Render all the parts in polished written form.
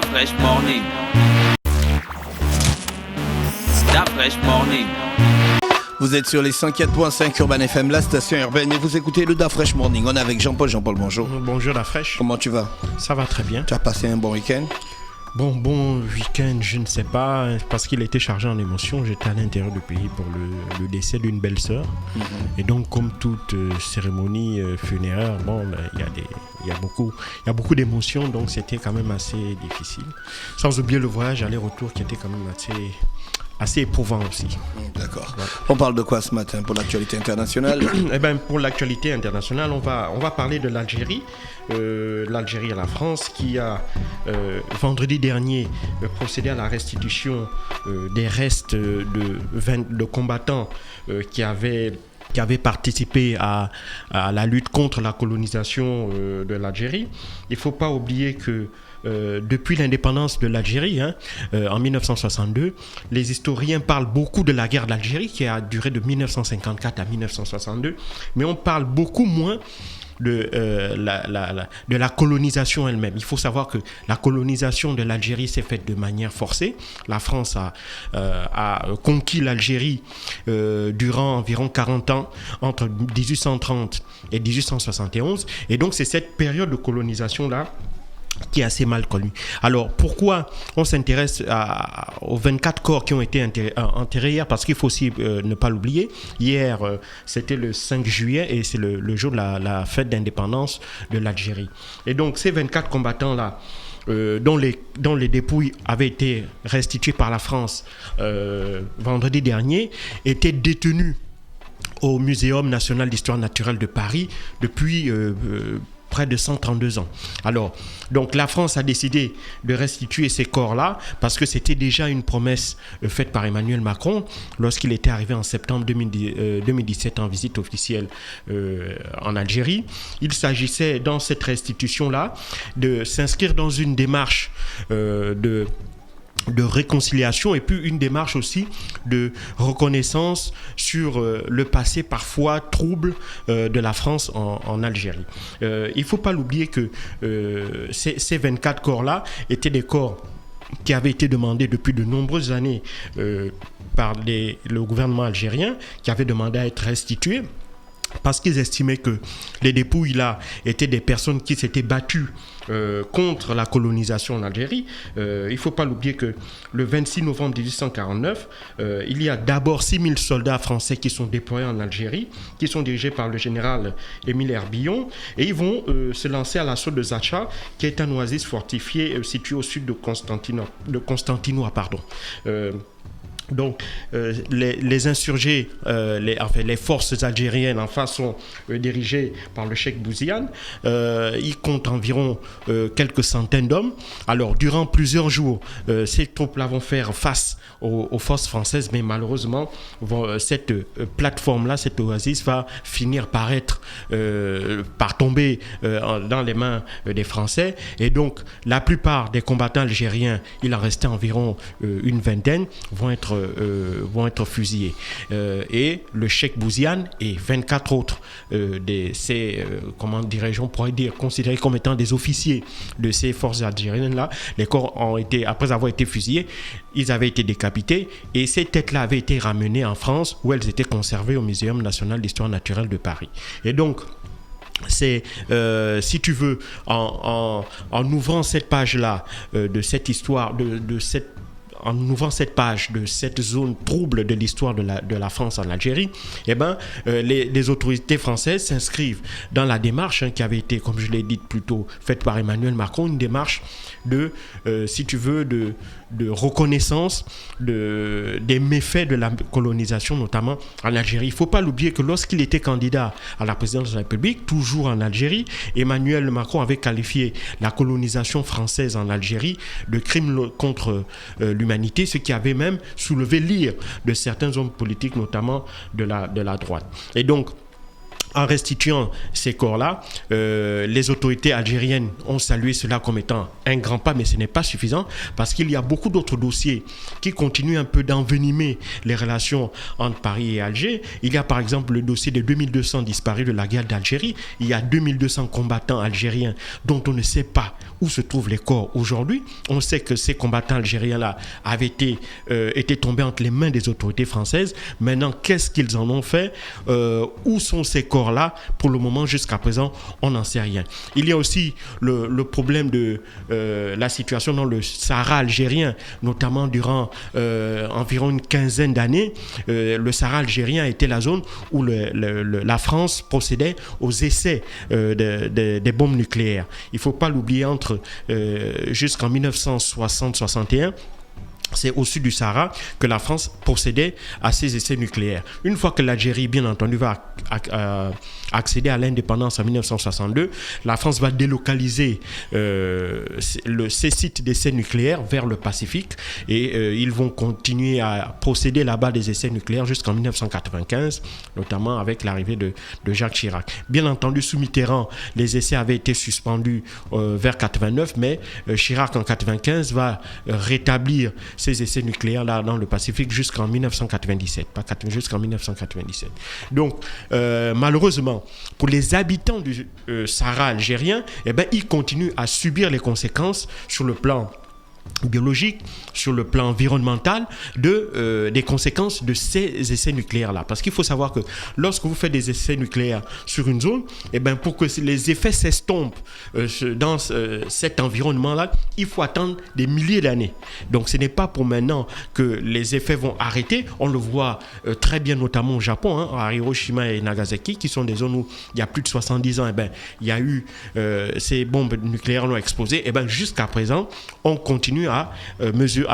Fresh Morning. Fresh Morning. Vous êtes sur les 104.5 Urban FM, la station urbaine, et vous écoutez le Fresh Morning. On est avec Jean-Paul. Jean-Paul, bonjour. Bonjour Fresh. Comment tu vas? Ça va très bien. Tu as passé un bon week-end? Bon week-end, je ne sais pas, parce qu'il était chargé en émotions. J'étais à l'intérieur du pays pour le décès d'une belle-sœur. Et donc, comme toute cérémonie funéraire, il y a beaucoup d'émotions, donc c'était quand même assez difficile. Sans oublier le voyage aller-retour qui était quand même assez éprouvant aussi. D'accord. Ouais. On parle de quoi ce matin pour l'actualité internationale? Pour l'actualité internationale, on va parler de l'Algérie. L'Algérie et la France qui a vendredi dernier procédé à la restitution des restes de combattants qui avaient participé à la lutte contre la colonisation de l'Algérie. Il ne faut pas oublier que depuis l'indépendance de l'Algérie, en 1962, les historiens parlent beaucoup de la guerre d'Algérie qui a duré de 1954 à 1962, mais on parle beaucoup moins de la colonisation elle-même. Il faut savoir que la colonisation de l'Algérie s'est faite de manière forcée. La France a conquis l'Algérie durant environ 40 ans, entre 1830 et 1871. Et donc, c'est cette période de colonisation-là qui est assez mal connu. Alors, pourquoi on s'intéresse aux 24 corps qui ont été enterrés hier? Parce qu'il faut aussi ne pas l'oublier. Hier, c'était le 5 juillet et c'est le jour de la fête d'indépendance de l'Algérie. Et donc, ces 24 combattants-là, dont les dépouilles avaient été restituées par la France vendredi dernier, étaient détenus au Muséum national d'histoire naturelle de Paris depuis près de 132 ans. Alors, donc la France a décidé de restituer ces corps-là parce que c'était déjà une promesse faite par Emmanuel Macron lorsqu'il était arrivé en septembre 2017 en visite officielle en Algérie. Il s'agissait dans cette restitution-là de s'inscrire dans une démarche de réconciliation et puis une démarche aussi de reconnaissance sur le passé parfois trouble de la France en Algérie. Il ne faut pas l'oublier que ces 24 corps-là étaient des corps qui avaient été demandés depuis de nombreuses années par le gouvernement algérien, qui avait demandé à être restitués, parce qu'ils estimaient que les dépouilles là étaient des personnes qui s'étaient battues contre la colonisation en Algérie. Il ne faut pas l'oublier que le 26 novembre 1849, il y a d'abord 6000 soldats français qui sont déployés en Algérie, qui sont dirigés par le général Émile Herbillon, et ils vont se lancer à l'assaut de Zacha, qui est un oasis fortifié situé au sud de Constantinois. Donc, les insurgés, les forces algériennes en face sont dirigées par le cheikh Bouziane. Ils comptent environ quelques centaines d'hommes. Alors, durant plusieurs jours, ces troupes-là vont faire face aux forces françaises, mais malheureusement, cette plateforme-là, cette oasis, va finir par tomber dans les mains des Français. Et donc, la plupart des combattants algériens, il en restait environ une vingtaine, vont être fusillés. Et le cheikh Bouziane et 24 autres on pourrait dire, considérés comme étant des officiers de ces forces algériennes-là, les corps ont été, après avoir été fusillés, ils avaient été décapités et ces têtes-là avaient été ramenées en France où elles étaient conservées au Muséum national d'histoire naturelle de Paris. Et donc, c'est, si tu veux, en ouvrant cette page-là de cette histoire, en ouvrant cette page de cette zone trouble de l'histoire de la France en Algérie, les autorités françaises s'inscrivent dans la démarche qui avait été, comme je l'ai dit plus tôt, faite par Emmanuel Macron, une démarche de reconnaissance des méfaits de la colonisation, notamment en Algérie. Il ne faut pas l'oublier que lorsqu'il était candidat à la présidence de la République, toujours en Algérie, Emmanuel Macron avait qualifié la colonisation française en Algérie de crime contre l'humanité, ce qui avait même soulevé l'ire de certains hommes politiques, notamment de la droite. Et donc, En restituant ces corps-là, les autorités algériennes ont salué cela comme étant un grand pas, mais ce n'est pas suffisant parce qu'il y a beaucoup d'autres dossiers qui continuent un peu d'envenimer les relations entre Paris et Alger. Il y a par exemple le dossier des 2200 disparus de la guerre d'Algérie. Il y a 2200 combattants algériens dont on ne sait pas où se trouvent les corps aujourd'hui. On sait que ces combattants algériens-là avaient été tombés entre les mains des autorités françaises. Maintenant, qu'est-ce qu'ils en ont fait? Où sont ces corps là, pour le moment, jusqu'à présent, on n'en sait rien. Il y a aussi le problème de la situation dans le Sahara algérien, notamment durant environ une quinzaine d'années. Le Sahara algérien était la zone où la France procédait aux essais des bombes nucléaires. Il ne faut pas l'oublier, jusqu'en 1960-61, c'est au sud du Sahara que la France procédait à ces essais nucléaires. Une fois que l'Algérie, bien entendu, va accéder à l'indépendance en 1962, la France va délocaliser ces sites d'essais nucléaires vers le Pacifique et ils vont continuer à procéder là-bas des essais nucléaires jusqu'en 1995, notamment avec l'arrivée de Jacques Chirac. Bien entendu, sous Mitterrand, les essais avaient été suspendus vers 89, mais Chirac en 95 va rétablir ces essais nucléaires là dans le Pacifique jusqu'en 1997, jusqu'en 1997. Donc, malheureusement, pour les habitants du Sahara algérien, ils continuent à subir les conséquences sur le plan biologique, sur le plan environnemental, des conséquences de ces essais nucléaires-là. Parce qu'il faut savoir que lorsque vous faites des essais nucléaires sur une zone, pour que les effets s'estompent dans cet environnement-là, il faut attendre des milliers d'années. Donc ce n'est pas pour maintenant que les effets vont arrêter. On le voit très bien, notamment au Japon, à Hiroshima et Nagasaki, qui sont des zones où il y a plus de 70 ans, il y a eu ces bombes nucléaires ont explosé. Jusqu'à présent, on continue à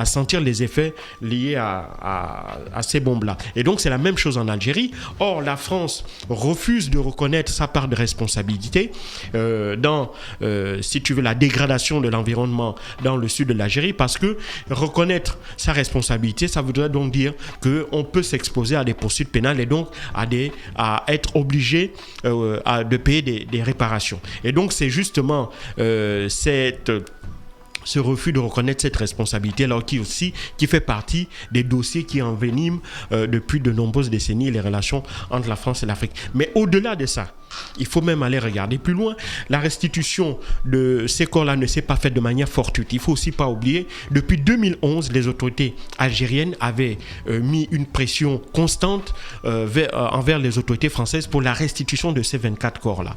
sentir les effets liés à ces bombes-là. Et donc, c'est la même chose en Algérie. Or, la France refuse de reconnaître sa part de responsabilité dans, si tu veux, la dégradation de l'environnement dans le sud de l'Algérie, parce que reconnaître sa responsabilité, ça voudrait donc dire qu'on peut s'exposer à des poursuites pénales et donc à être obligé de payer des réparations. Et donc, c'est justement ce refus de reconnaître cette responsabilité, alors qui fait partie des dossiers qui enveniment depuis de nombreuses décennies les relations entre la France et l'Afrique. Mais au-delà de ça, il faut même aller regarder plus loin. La restitution de ces corps-là ne s'est pas faite de manière fortuite. Il ne faut aussi pas oublier, depuis 2011, les autorités algériennes avaient mis une pression constante envers les autorités françaises pour la restitution de ces 24 corps-là.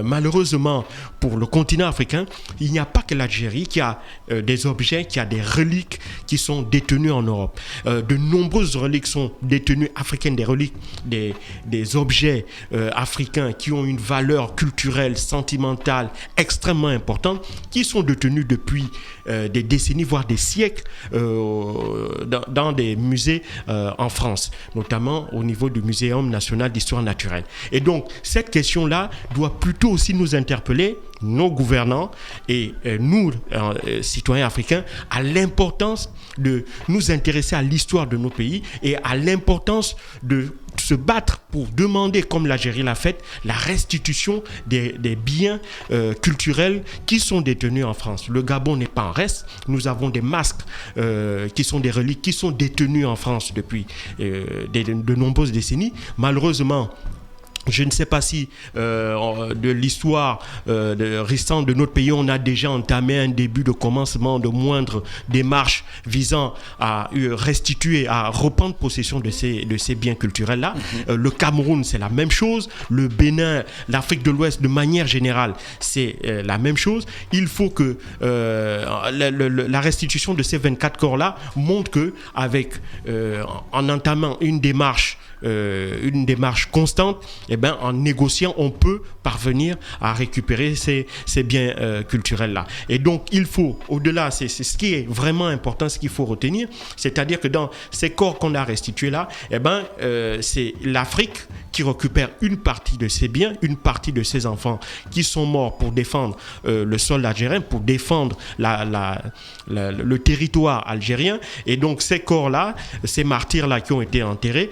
Malheureusement, pour le continent africain, il n'y a pas que l'Algérie qui a des objets, qui a des reliques qui sont détenues en Europe. De nombreuses reliques sont détenues africaines, des reliques, des objets africains qui ont une valeur culturelle, sentimentale extrêmement importante, qui sont détenus depuis des décennies, voire des siècles dans des musées en France, notamment au niveau du Muséum national d'histoire naturelle. Et donc, cette question-là doit plutôt aussi nous interpeller, nos gouvernants et nous, citoyens africains, à l'importance de nous intéresser à l'histoire de nos pays et à l'importance de se battre pour demander, comme l'Algérie l'a fait, la restitution des biens culturels qui sont détenus en France. Le Gabon n'est pas en reste. Nous avons des masques qui sont des reliques qui sont détenus en France depuis de nombreuses décennies. Malheureusement, je ne sais pas si de l'histoire récente de notre pays, on a déjà entamé un début de commencement de moindres démarches visant à restituer, à reprendre possession de ces biens culturels-là. Le Cameroun, c'est la même chose. Le Bénin, l'Afrique de l'Ouest, de manière générale, c'est la même chose. Il faut que la restitution de ces 24 corps-là montre en entamant une démarche constante, en négociant, on peut parvenir à récupérer ces biens culturels-là. Et donc, il faut, au-delà, c'est ce qui est vraiment important, ce qu'il faut retenir, c'est-à-dire que dans ces corps qu'on a restitués là, c'est l'Afrique qui récupère une partie de ses biens, une partie de ses enfants qui sont morts pour défendre le sol algérien, pour défendre le territoire algérien. Et donc, ces corps-là, ces martyrs-là qui ont été enterrés,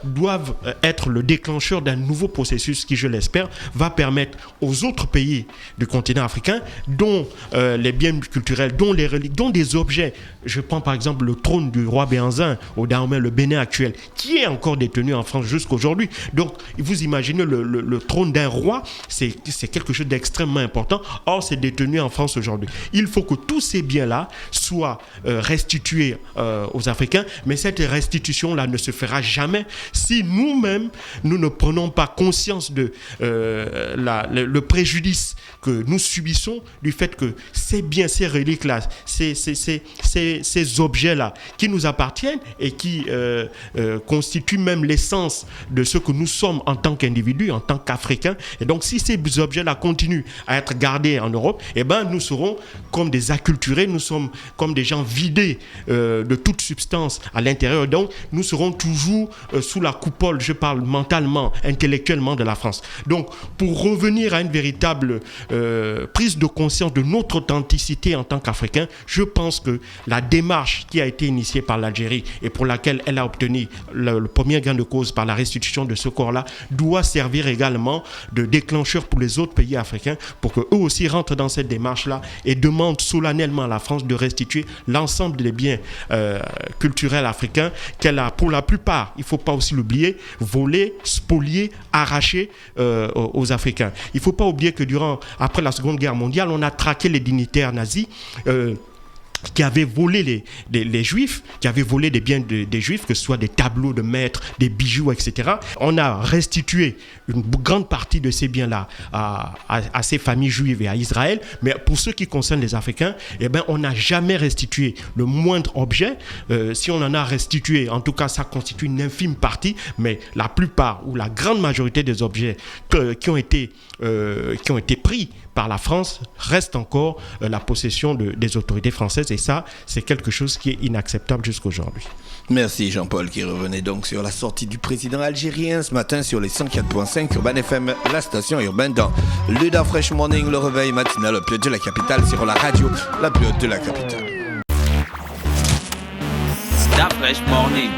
doivent être le déclencheur d'un nouveau processus qui, je l'espère, va permettre aux autres pays du continent africain, dont les biens culturels, dont les reliques, dont des objets, je prends par exemple le trône du roi Béhanzin, au Dahomey, le Bénin actuel, qui est encore détenu en France jusqu'aujourd'hui. Donc, vous imaginez le trône d'un roi, c'est quelque chose d'extrêmement important. Or, c'est détenu en France aujourd'hui. Il faut que tous ces biens-là soient restitués aux Africains, mais cette restitution-là ne se fera jamais si nous-mêmes, nous ne prenons pas conscience de le préjudice que nous subissons du fait que ces biens, ces reliques-là, ces objets-là qui nous appartiennent et qui constituent même l'essence de ce que nous sommes en tant qu'individus, en tant qu'Africains. Et donc, si ces objets-là continuent à être gardés en Europe, eh ben, nous serons comme des acculturés, nous sommes comme des gens vidés de toute substance à l'intérieur. Donc, nous serons toujours sous la coupole, je parle mentalement, intellectuellement de la France. Donc, pour revenir à une véritable prise de conscience de notre authenticité en tant qu'Africains, je pense que la démarche qui a été initiée par l'Algérie et pour laquelle elle a obtenu le premier gain de cause par la restitution de ce corps-là doit servir également de déclencheur pour les autres pays africains pour qu'eux aussi rentrent dans cette démarche-là et demandent solennellement à la France de restituer l'ensemble des biens culturels africains qu'elle a, pour la plupart, il ne faut pas aussi l'oublier, volés, spoliés, arrachés aux Africains. Il ne faut pas oublier que après la Seconde Guerre mondiale, on a traqué les dignitaires nazis qui avaient volé les Juifs, qui avaient volé des biens des Juifs, que ce soit des tableaux de maîtres, des bijoux, etc. On a restitué une grande partie de ces biens-là à ces familles juives et à Israël, mais pour ce qui concerne les Africains, eh ben, on n'a jamais restitué le moindre objet. Si on en a restitué, en tout cas, ça constitue une infime partie, mais la plupart ou la grande majorité des objets qui ont été pris par la France reste encore la possession des autorités françaises, et ça, c'est quelque chose qui est inacceptable jusqu'aujourd'hui. Merci Jean-Paul qui revenait donc sur la sortie du président algérien ce matin sur les 104.5 Urban FM, la station urbaine dans le Da Fresh Morning, le réveil matinal le plus haut de la capitale sur la radio la plus haute de la capitale. Da Fresh Morning.